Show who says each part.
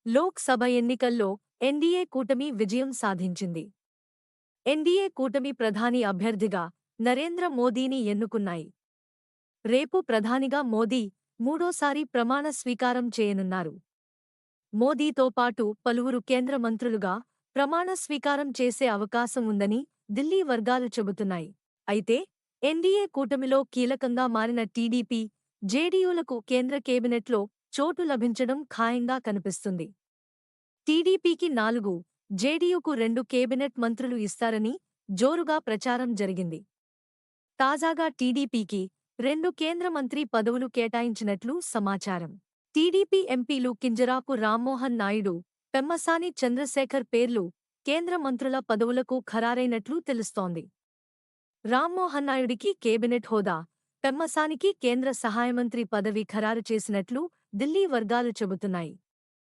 Speaker 1: లోక్ సభ ఎన్నికల్లో ఎన్డీఏ కూటమి విజయం సాధించింది. ఎన్డీఏ కూటమి ప్రధాని అభ్యర్థిగా నరేంద్ర మోదీని ఎన్నుకున్నాయి. రేపు ప్రధానిగా మోదీ మూడోసారి ప్రమాణ స్వీకారం చేయనున్నారు. మోదీతో పాటు పలువురు కేంద్ర మంత్రులుగా ప్రమాణ స్వీకారం చేసే అవకాశం ఉందని ఢిల్లీ వర్గాలు చెబుతున్నాయి. అయితే ఎన్డీఏ కూటమిలో కీలకంగా మారిన టీడీపీ, జేడీయూలకు కేంద్ర కేబినెట్లో చోటు లభించడం ఖాయంగా కనిపిస్తుంది. టీడీపీకి 4, జేడీయూకు 2 కేబినెట్ మంత్రులు ఇస్తారని జోరుగా ప్రచారం జరిగింది. తాజాగా టీడీపీకి 2 కేంద్ర మంత్రి పదవులు కేటాయించినట్లు సమాచారం. టీడీపీ ఎంపీలు కింజరాపు రామ్మోహన్ నాయుడు, పెమ్మసాని చంద్రశేఖర్ పేర్లు కేంద్ర మంత్రుల పదవులకు ఖరారైనట్లు తెలుస్తోంది. రామ్మోహన్ నాయుడికి కేబినెట్ హోదా, పెమ్మసానికి కేంద్ర సహాయమంత్రి పదవి ఖరారు చేసినట్లు ఢిల్లీ వర్గాలు చెబుతున్నాయి.